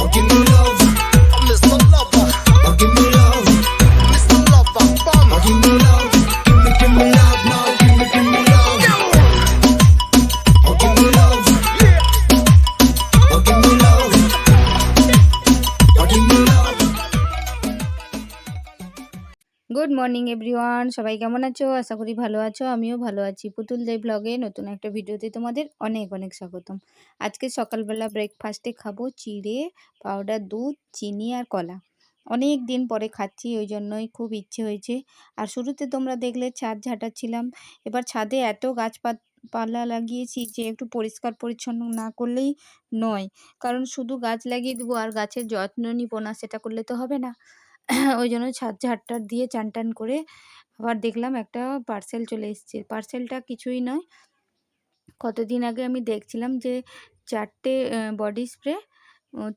Oh, give me love, Mr. Lover. Oh, give me love, Mr. Lover. Oh, give me love, give me love now. Give me love. Oh, give me love. Oh, give me love. Oh, give me love. Good morning everyone, সবাই কেমন আছো? আশা করি ভালো আছো। আমিও ভালো আছি। পুতুল দেব ব্লগে নতুন একটা ভিডিওতে তোমাদের অনেক অনেক স্বাগতম। আজকে সকালবেলা ব্রেকফাস্টে খাবো চিড়ে, পাউডার দুধ, চিনি আর কলা। অনেক দিন পরে খাচ্ছি, ওই জন্যই খুব ইচ্ছে হয়েছে। আর শুরুতে তোমরা দেখলে ছাদ ঝাঁটাচ্ছিলাম। এবার ছাদে এত গাছপালা লাগিয়েছি যে একটু পরিষ্কার পরিচ্ছন্ন না করলেই নয়। কারণ শুধু গাছ লাগিয়ে দেবো আর গাছের যত্ন নিব না, সেটা করলে তো হবে না। ওই জন্য ছাদ ঝাড়-টার দিয়ে চান-টান করে আবার দেখলাম একটা পার্সেল চলে এসছে। পার্সেলটা কিছুই নয়, কতদিন আগে আমি দেখছিলাম যে ৪ টে বডি স্প্রে,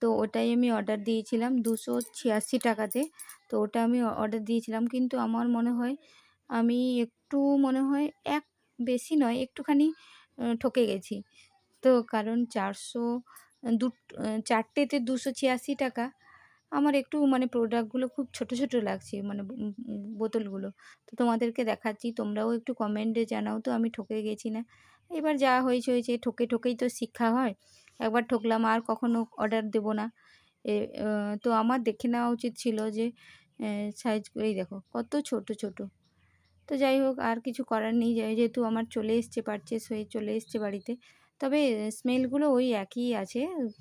তো ওটাই আমি অর্ডার দিয়েছিলাম ২৮৬ টাকাতে। তো ওটা আমি অর্ডার দিয়েছিলাম, কিন্তু আমার মনে হয় আমি একটু মনে হয় বেশি নয়, একটুখানি ঠকে গেছি। তো কারণ ৪ টেতে ২৮৬ টাকা। আমার একটু মানে প্রোডাক্টগুলো খুব ছোট, ছোট লাগছে, মানে বোতলগুলো। তো তোমাদেরকে দেখাচ্ছি, তোমরাও একটু কমেন্টে জানাও তো আমি ঠকে গেছি না। এবার যা হয়েছে হয়েছে, ঠকেই তো শিক্ষা হয়। একবার ঠকলাম, আর কখনো অর্ডার দেব না। এ আ তো আমার দেখে নেওয়া উচিত ছিল যে সাইজ, এই দেখো কত ছোট, ছোট। তো যাই হোক, আর কিছু করার নেই, যেহেতু আমার চলে এসছে, পারচেজ হয়ে চলে এসছে বাড়িতে। তবে স্মেলগুলো ওই একই আছে,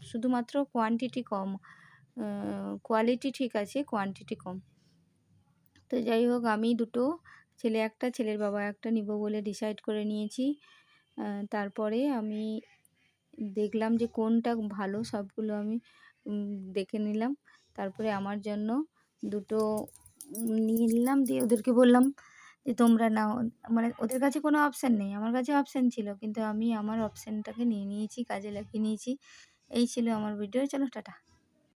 শুধুমাত্র কোয়ান্টিটি কম। কোয়ালিটি ঠিক আছে, কোয়ান্টিটি কম। তো যাই হোক, আমি দুটো, ছেলে একটা, ছেলের বাবা একটা নিব বলে ডিসাইড করে নিয়েছি। তারপরে আমি দেখলাম যে কোনটা ভালো, সবগুলো আমি দেখে নিলাম। তারপরে আমার জন্য দুটো নিয়ে নিলাম, দিয়ে ওদেরকে বললাম যে তোমরা নাও। মানে ওদের কাছে কোনো অপশান নেই, আমার কাছে অপশান ছিল, কিন্তু আমি আমার অপশানটাকে নিয়ে নিয়েছি, কাজে লাগিয়ে নিয়েছি। এই ছিল আমার ভিডিও। চলো টাটা।